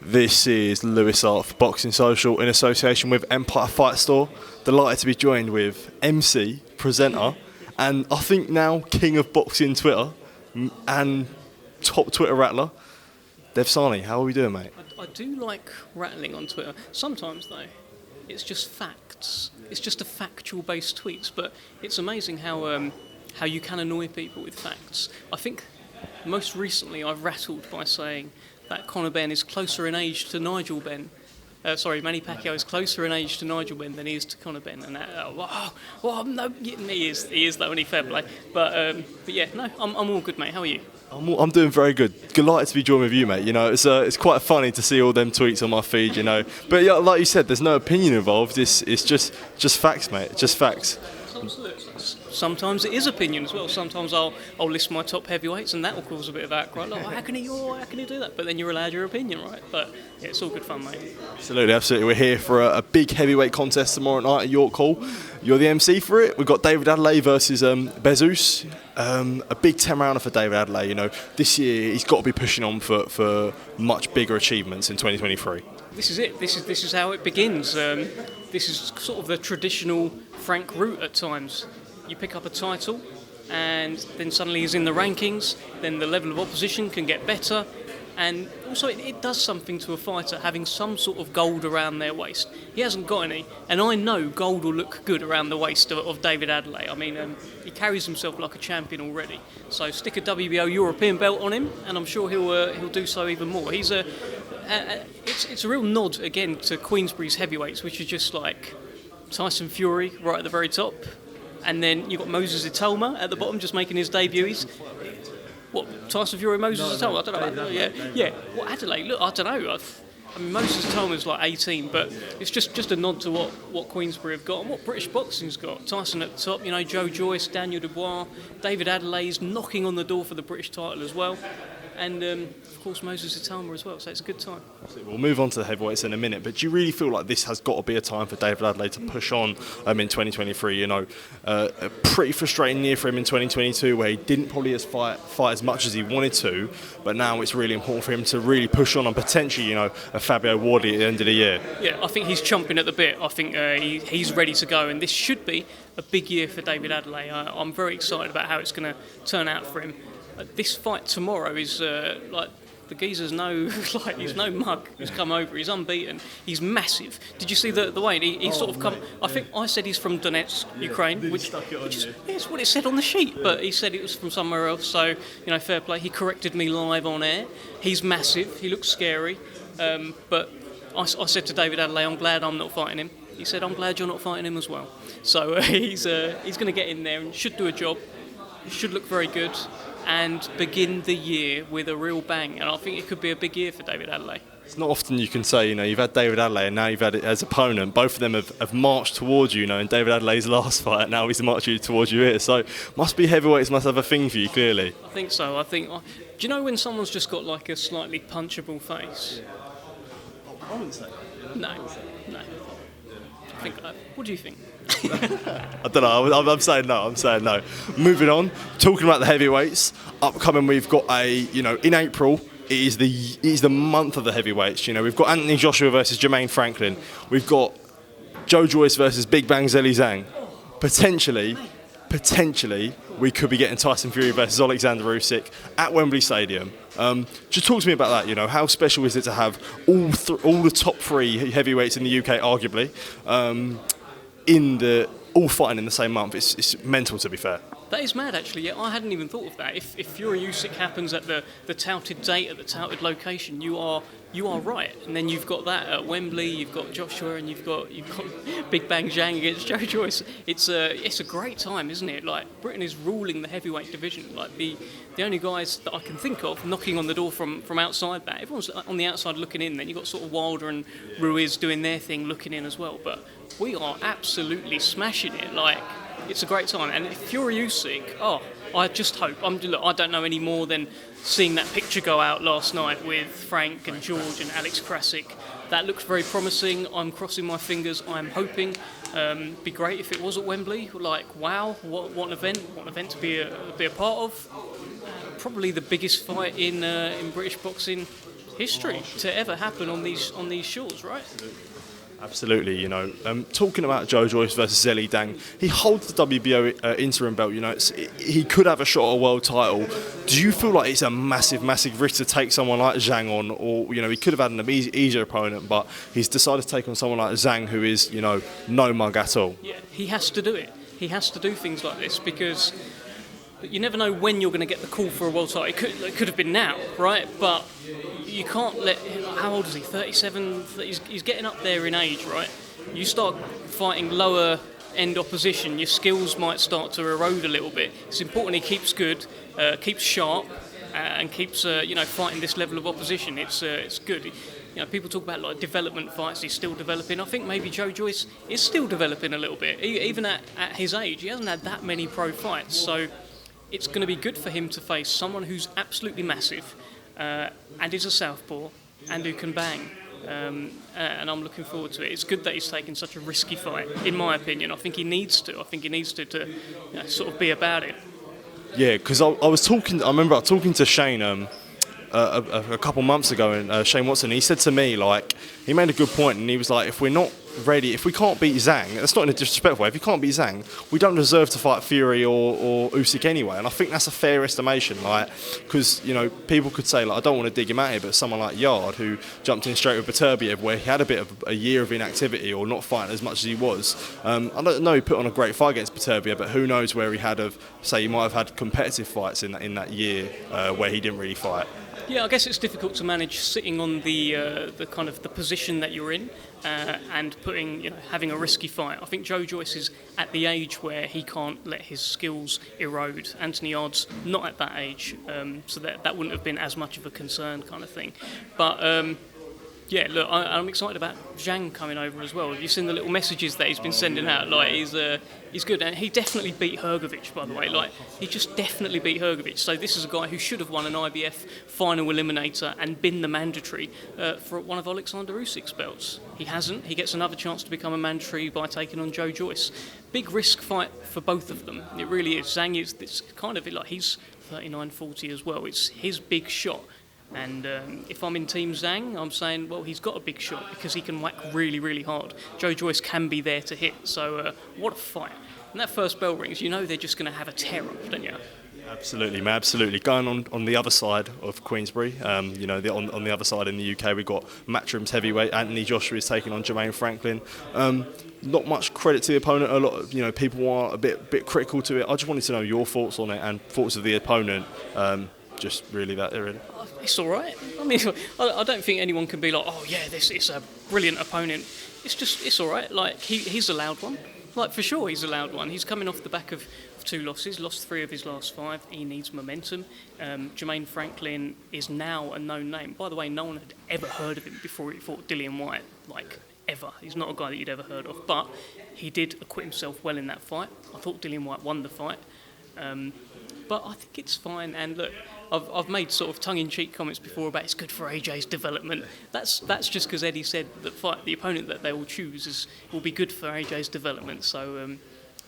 This is Lewis Art for Boxing Social in association with Empire Fight Store. Delighted to be joined with MC, presenter, and I think now king of boxing Twitter and top Twitter rattler, Dev Sahni. How are we doing, mate? I do like rattling on Twitter. Sometimes, though, it's just facts. It's just a factual-based tweets, but it's amazing how you can annoy people with facts. I think most recently I've rattled by saying that Conor Benn is closer in age to Nigel Benn. Manny Pacquiao is closer in age to Nigel Benn than he is to Conor Benn, and no, he is though, only fair play. But yeah, no, I'm all good, mate. How are you? I'm doing very good. Delighted to be joined with you, mate. You know, it's quite funny to see all them tweets on my feed. You know, but yeah, like you said, there's no opinion involved. It's just facts, mate. Just facts. Sometimes it is opinion as well. Sometimes I'll list my top heavyweights, and that will cause a bit of outcry. Like, how can he do that? But then you're allowed your opinion, right? But yeah, it's all good fun, mate. Absolutely. We're here for a big heavyweight contest tomorrow night at York Hall. You're the MC for it. We've got David Adeleye versus Bezos. A big 10-rounder for David Adeleye. You know, this year he's got to be pushing on for much bigger achievements in 2023. This is it. This is how it begins. This is sort of the traditional Frank route at times. You pick up a title, and then suddenly he's in the rankings. Then the level of opposition can get better, and also it does something to a fighter having some sort of gold around their waist. He hasn't got any, and I know gold will look good around the waist of David Adeleye. I mean, he carries himself like a champion already. So stick a WBO European belt on him, and I'm sure he'll do so even more. It's a real nod again to Queensberry's heavyweights, which is just like Tyson Fury right at the very top. And then you've got Moses Itolma at the bottom, just making his debut. What, Tyson Fury, Moses Itolma? I don't know. Yeah. Well, Adeleye, look, I don't know. I mean, Moses Itolma's like 18, but it's just a nod to what Queensberry have got and what British boxing's got. Tyson at the top, you know, Joe Joyce, Daniel Dubois, David Adeley's knocking on the door for the British title as well. And, of course, Moses Itolma as well, so it's a good time. We'll move on to the heavyweights in a minute, but do you really feel like this has got to be a time for David Adeleye to push on in 2023? You know, a pretty frustrating year for him in 2022 where he didn't probably fight as much as he wanted to, but now it's really important for him to really push on and potentially, you know, a Fabio Wardley at the end of the year. Yeah, I think he's chomping at the bit. I think he's ready to go, and this should be a big year for David Adeleye. I'm very excited about how it's going to turn out for him. This fight tomorrow is like the geezer's he's no mug. He's come over. He's unbeaten. He's massive. Did you see the way he's sort of come? I think I said he's from Donetsk, Ukraine, which is what it said on the sheet, but he said it was from somewhere else. So you know, fair play. He corrected me live on air. He's massive. He looks scary, but I said to David Adeleye, I'm glad I'm not fighting him. He said, I'm glad you're not fighting him as well. So he's going to get in there and should do a job. He should look very good and begin the year with a real bang. And I think it could be a big year for David Adeleye. It's not often you can say, you know, you've had David Adeleye and now you've had it as opponent. Both of them have marched towards you, you know, in David Adelaye's last fight, now he's marching towards you here. So must be heavyweights must have a thing for you, clearly. I think so. Do you know when someone's just got like a slightly punchable face? I wouldn't say. No. What do you think? I don't know. I'm saying no. Moving on. Talking about the heavyweights. Upcoming, we've got in April. It is the month of the heavyweights. You know, we've got Anthony Joshua versus Jermaine Franklin. We've got Joe Joyce versus Big Bang Zhilei Zhang. Potentially, we could be getting Tyson Fury versus Alexander Usyk at Wembley Stadium. Just talk to me about that. You know, how special is it to have all the top three heavyweights in the UK, arguably, all fighting in the same month? It's mental, to be fair. That is mad, actually. Yeah, I hadn't even thought of that. If Fury Usyk happens at the touted date, at the touted location, you are right. And then you've got that at Wembley. You've got Joshua, and you've got Big Bang Zhang against Joe Joyce. It's a great time, isn't it? Like, Britain is ruling the heavyweight division. Like the only guys that I can think of knocking on the door from outside that. Everyone's on the outside looking in. Then you've got sort of Wilder and Ruiz doing their thing, looking in as well. But we are absolutely smashing it. Like, it's a great time. And Fury Usyk, I just hope. I don't know any more than seeing that picture go out last night with Frank and George and Alex Krasik. That looks very promising. I'm crossing my fingers. I'm hoping. Be great if it was at Wembley. Like, wow, what an event! What an event to be a part of. Probably the biggest fight in British boxing history to ever happen on these shores, right? Absolutely, talking about Joe Joyce versus Zhilei Zhang, he holds the WBO interim belt. He could have a shot at a world title. Do you feel like it's a massive, massive risk to take someone like Zhang on, or he could have had an easier opponent, but he's decided to take on someone like Zhang, who is no mug at all. Yeah, he has to do it. He has to do things like this because you never know when you're going to get the call for a world title. It could have been now, right? But you can't let him. How old is he? 37. He's getting up there in age, right? You start fighting lower end opposition, your skills might start to erode a little bit. It's important he keeps good, keeps sharp, and keeps fighting this level of opposition. It's good. People talk about like development fights. He's still developing. I think maybe Joe Joyce is still developing a little bit, even at his age. He hasn't had that many pro fights, so it's going to be good for him to face someone who's absolutely massive and is a southpaw and who can bang. And I'm looking forward to it. It's good that he's taken such a risky fight, in my opinion. I think he needs to. I think he needs to sort of be about it. Yeah, because I remember talking to Shane a couple months ago, and Shane Watson, he said to me, he made a good point, and he was like, if we're not ready, if we can't beat Zhang, that's not in a disrespectful way, if you can't beat Zhang, we don't deserve to fight Fury or Usyk anyway. And I think that's a fair estimation, because people could say, I don't want to dig him out here, but someone like Yard, who jumped in straight with Beterbiev, where he had a bit of a year of inactivity or not fighting as much as he was. I don't know, he put on a great fight against Beterbiev, but who knows where he might have had competitive fights in that year where he didn't really fight. Yeah, I guess it's difficult to manage sitting on the kind of the position that you're in and having a risky fight. I think Joe Joyce is at the age where he can't let his skills erode. Anthony Yard's not at that age, so that wouldn't have been as much of a concern kind of thing. But yeah, look, I'm excited about Zhang coming over as well. Have you seen the little messages that he's been sending out? He's good, and he definitely beat Hrgovic, by the way. He just definitely beat Hrgovic. So this is a guy who should have won an IBF final eliminator and been the mandatory for one of Alexander Usyk's belts. He hasn't. He gets another chance to become a mandatory by taking on Joe Joyce. Big risk fight for both of them. It really is. Zhang is it's kind of he's 39, 40 as well. It's his big shot. And if I'm in Team Zhang, I'm saying, well, he's got a big shot because he can whack really, really hard. Joe Joyce can be there to hit. So what a fight. And that first bell rings, they're just going to have a tear-up, don't you? Absolutely, man, absolutely. Going on the other side of Queensbury, on the other side in the UK, we've got Matchroom's heavyweight. Anthony Joshua is taking on Jermaine Franklin. Not much credit to the opponent. A lot of people are a bit critical to it. I just wanted to know your thoughts on it and thoughts of the opponent. Just really that really. It's all right. I mean, I don't think anyone can be like, oh yeah, it's a brilliant opponent. It's all right. He's allowed one. For sure, he's allowed one. He's coming off the back of 2 losses, lost 3 of his last 5. He needs momentum. Jermaine Franklin is now a known name. By the way, no one had ever heard of him before he fought Dillian Whyte, ever. He's not a guy that you'd ever heard of, but he did acquit himself well in that fight. I thought Dillian Whyte won the fight. But I think it's fine. And look, I've made sort of tongue-in-cheek comments before about it's good for AJ's development. That's just because Eddie said that the opponent that they will choose will be good for AJ's development. So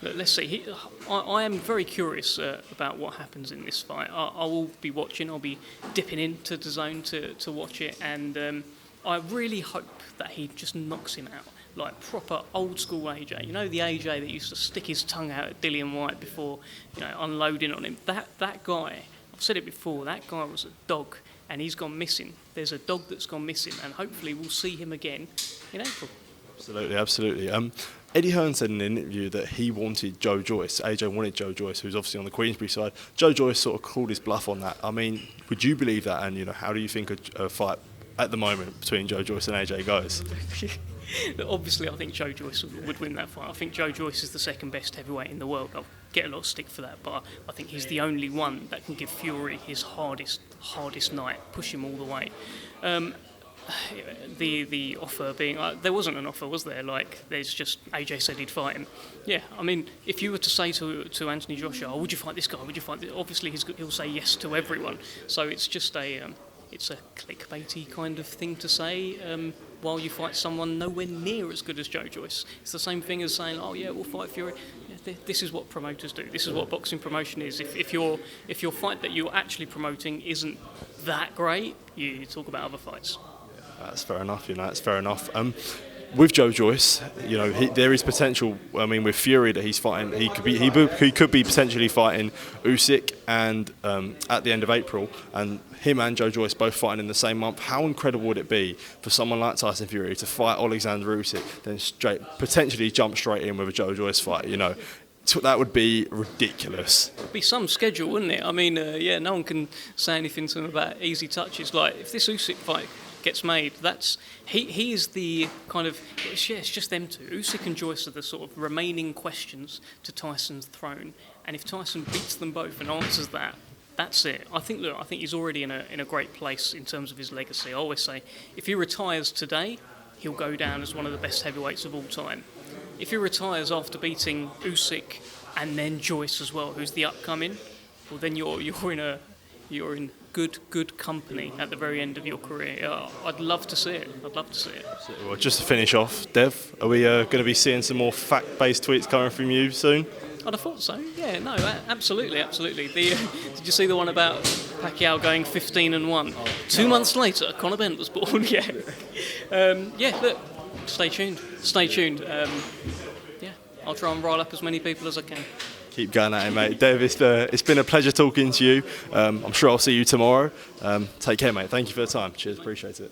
let's see. I am very curious about what happens in this fight. I will be watching. I'll be dipping into the zone to watch it, and I really hope that he just knocks him out. Proper old school AJ. The AJ that used to stick his tongue out at Dillian Whyte before, unloading on him. That guy, I've said it before, that guy was a dog and he's gone missing. There's a dog that's gone missing and hopefully we'll see him again in April. Absolutely. Eddie Hearn said in an interview that he wanted Joe Joyce. AJ wanted Joe Joyce, who's obviously on the Queensbury side. Joe Joyce sort of called his bluff on that. I mean, would you believe that? And, how do you think a fight at the moment between Joe Joyce and AJ goes? Obviously, I think Joe Joyce would win that fight. I think Joe Joyce is the second best heavyweight in the world. I'll get a lot of stick for that, but I think he's the only one that can give Fury his hardest night, push him all the way. The offer being there wasn't an offer, was there? There's just AJ said he'd fight him. Yeah, I mean, if you were to say to Anthony Joshua, would you fight this guy? Would you fight this? Obviously, he'll say yes to everyone. So it's just it's a clickbaity kind of thing to say while you fight someone nowhere near as good as Joe Joyce. It's the same thing as saying, oh yeah, we'll fight Fury. Yeah, this is what promoters do. This is what boxing promotion is. If your fight that you're actually promoting isn't that great, you talk about other fights. That's fair enough. That's fair enough. With Joe Joyce, there is potential. I mean, with Fury that he's fighting, he could be potentially fighting Usyk and at the end of April, and him and Joe Joyce both fighting in the same month. How incredible would it be for someone like Tyson Fury to fight Alexander Usyk, then potentially jump straight in with a Joe Joyce fight? That would be ridiculous. It'd be some schedule, wouldn't it? I mean, no one can say anything to him about easy touches. Like, if this Usyk fight gets made, he is the kind of, it's just them two. Usyk and Joyce are the sort of remaining questions to Tyson's throne, and if Tyson beats them both and answers that, that's it. I think he's already in a great place in terms of his legacy. I always say, if he retires today, he'll go down as one of the best heavyweights of all time. If he retires after beating Usyk and then Joyce as well, who's the upcoming, well, then you're in good company at the very end of your career. I'd love to see it. Well, just to finish off, Dev, are we going to be seeing some more fact-based tweets coming from you soon? I'd have thought so. Yeah, no, absolutely. Did you see the one about Pacquiao going 15-1? 2 months later, Conor Bennett was born. Yeah, look, stay tuned. I'll try and rile up as many people as I can. Keep going at it, mate. Dev, it's been a pleasure talking to you. I'm sure I'll see you tomorrow. Take care, mate. Thank you for the time. Cheers, appreciate it.